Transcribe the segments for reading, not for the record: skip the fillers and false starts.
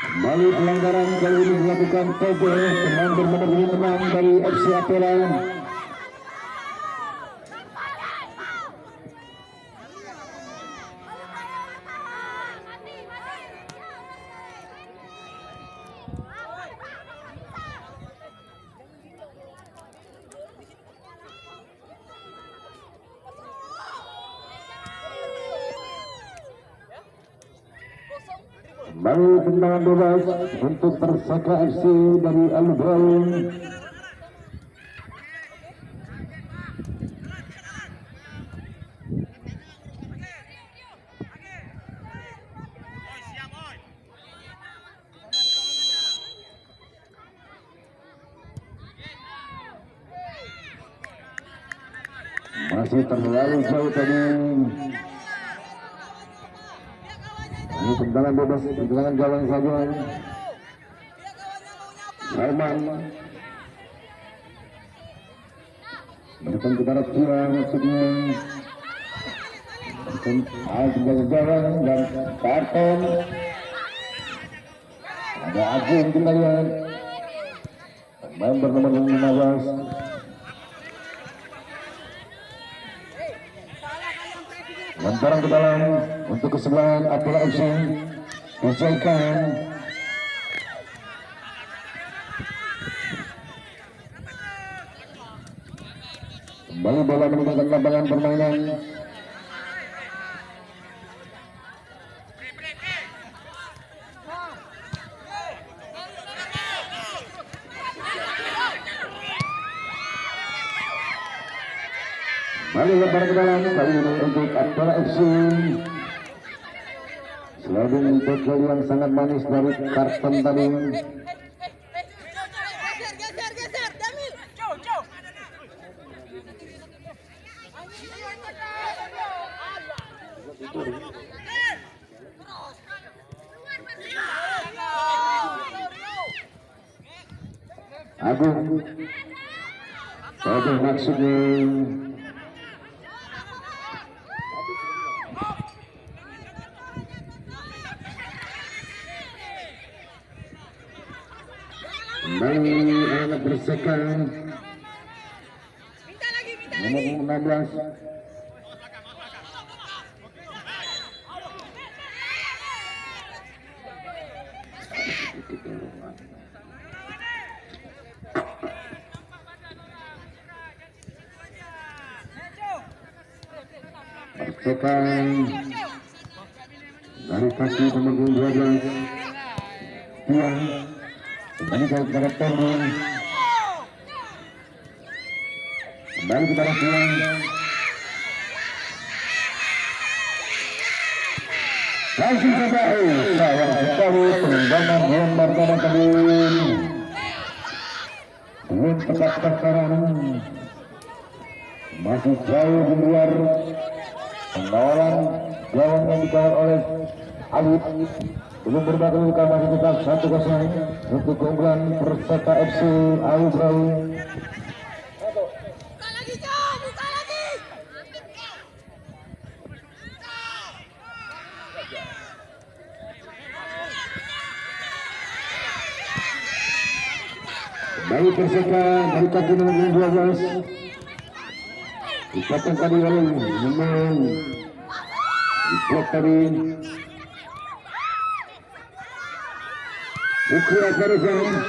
Kembali pelanggaran kali ini dilakukan Toge, pemain bernomor 6 dari FC Apera. Kembali tendangan bebas untuk Persaka FC dari Alubrau. Masih terlalu jauh tadi. Ini tendangan bebas, tendangan jalan saja. Salman berikan kepada Kira, maksudnya tendangan jalan dan karton. Ada Agung kembalian, pemain bernomor 15. Lemparan ke dalam untuk kesebelahan Apera FC. Selesaikan. Kembali bola meninggalkan lapangan permainan. Kembali lemparan ke dalam kali ini untuk Apera FC. Sliding tackle yang sangat manis dari Karton tadi. Geser, Damil. Jauh. Agung. Apa maksudnya? Kembali anak Persaka nomor 16. Persaka dari kaki nomor 12. Tuan kembali kepada Tony. Kembali kepada Tuan. Langsung saja sayang sekali tendangan yang pertama tadi belum tepat sasaran, masih jauh di luar pengawalan gawang yang dikawal oleh Alif. Belum berbagi luka, masih tetap 1-0 untuk keunggulan Persaka FC Alubrau. Buka lagi. Baik Persaka dari kaki nomor 12. Dipotong tadi oleh memang diblok tadi. Ukura Farizan.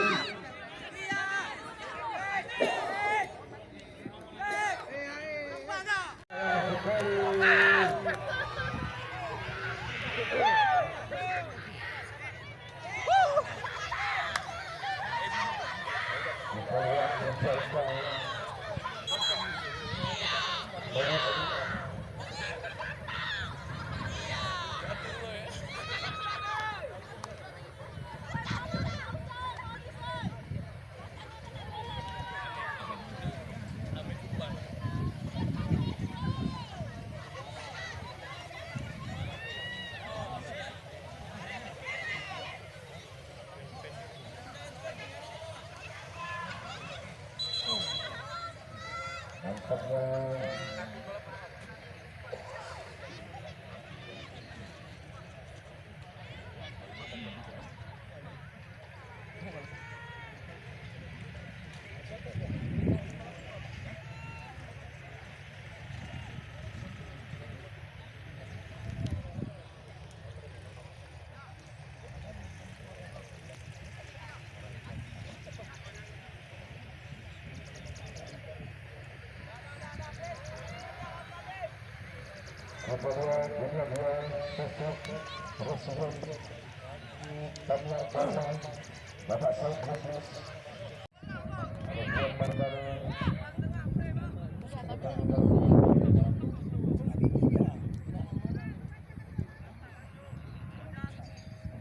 Bapak Saud Hasris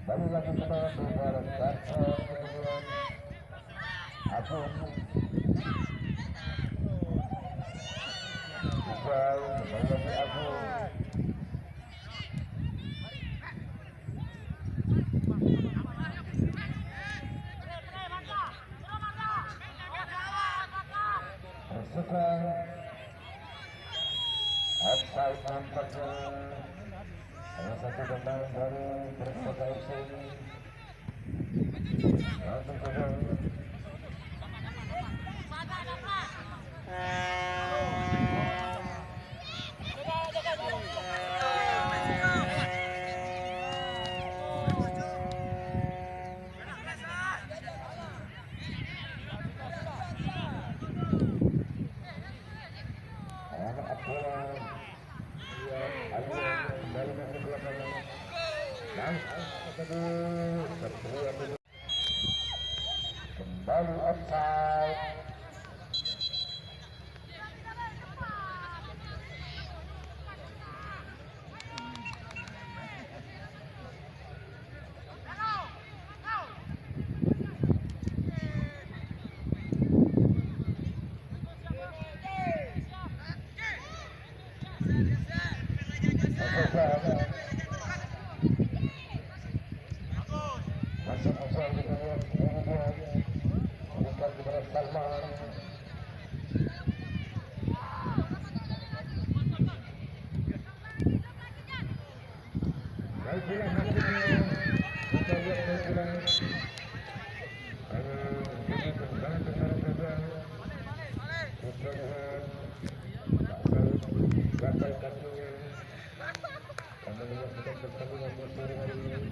baru lagi kita mengarahkan Agung Iqbal kembali lagi Agung Bersukan offside nampaknya salah satu pemain dari Persita FC langsung ke gol. Kembali offside. Masih offside kita lihat ini dia berikan kepada Salman. Baiklah maksudnya kita lihat baiklah ini kembali ke sana saja kita lihat gagal kakinya kami lihat kita pertandingan sore hari ini.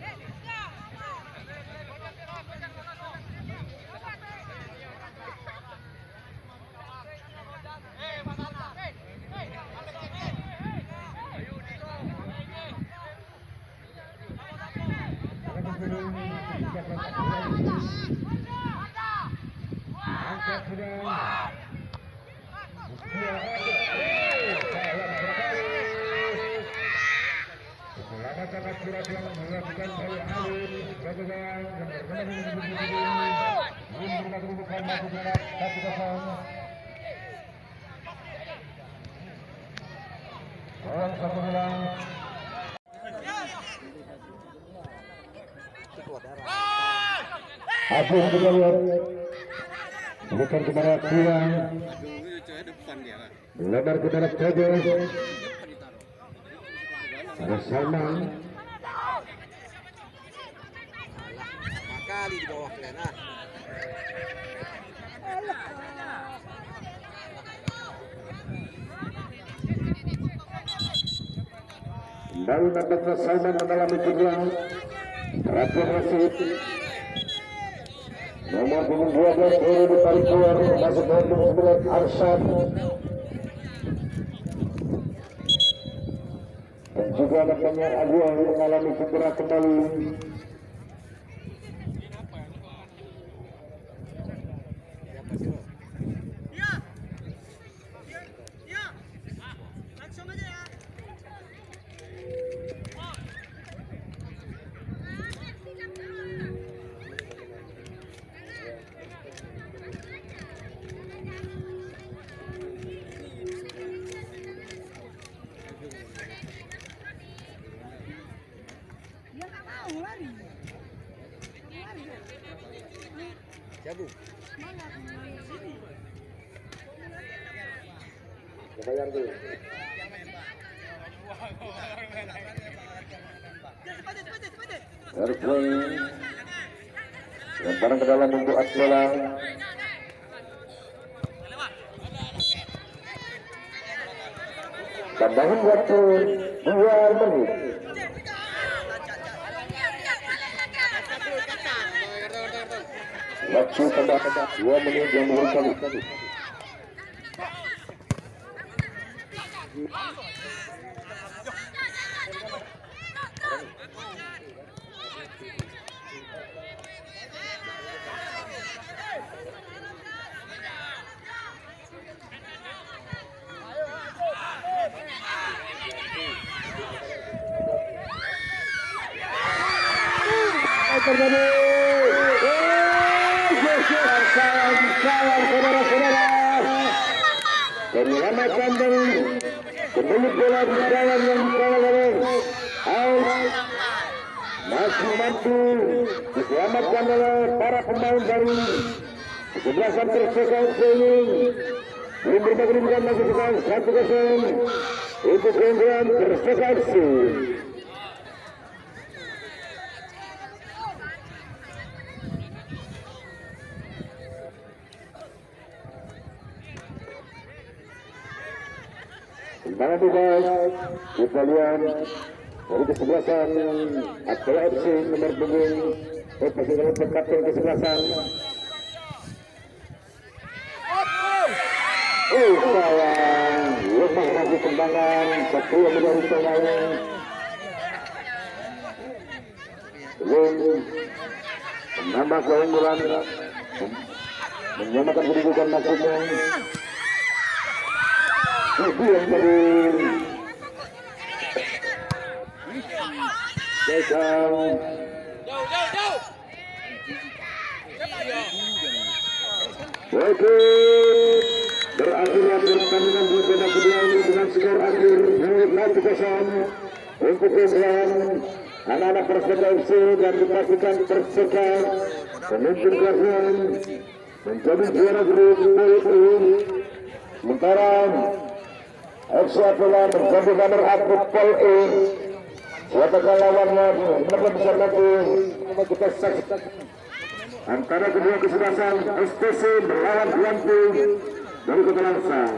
Agung kita lihat berikan kepada Tiang, lebar kepada Tejo, ada Salman, kali di bawah Lena. baru nampaknya Salman mengalami cedera. Terakhir Rasid nomor punggung 12 baru ditarik keluar masuk nomor punggung 9 Arsyad dan juga nampaknya Agung mengalami cedera kembali. Langsung aja ya. Dia nggak mau lari. Cabut. Mana sini? Bayar dulu. Airplay lemparan ke dalam untuk Aksola. Tambahan waktu 2 menit. Waktu tambah 2 menit yang berkali. terjadi. Sayang saudara-saudara. Menyelamatkan dari pemilik bola di jalan yang dikawal oleh Aus. Masih mampu diselamatkan oleh para pemain dari kesebelasan Perseka FC ini. Belum berbagai masih kita 1-0 untuk keunggulan Perseka FC. Kembali bebas, kita lihat dari kesebelasan Apoel FC nomor punggung pasti dalam kapten kesebelasan. Sayang, lemah lagi tendangan satu yang menjadi pemain. Belum menambah keunggulan, menyamakan kedudukan maksudnya. Itu yang jadi jauh. Oke, berakhirnya pertandingan di babak kedua ini dengan skor akhir 1-0 untuk keunggulan anak-anak Perseka FC dan dipastikan Perseka pemimpin klasemen menjadi juara grup E. Sementara FC Apoel menjadi runner up Pol E. Siapakah lawannya? Berapa besar nanti kita saksikan antara kedua kesebelasan STC melawan Guangzhou dari Kota Langsang.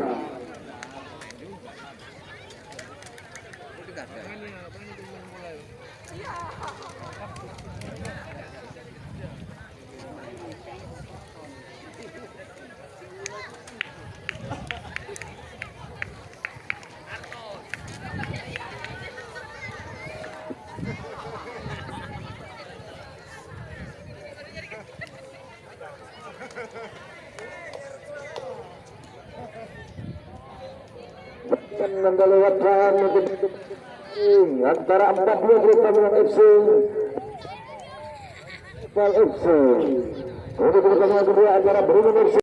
Mendelewatkan antara 42 Pertamina FC Apoel FC untuk pertandingan kedua antara Beringin FC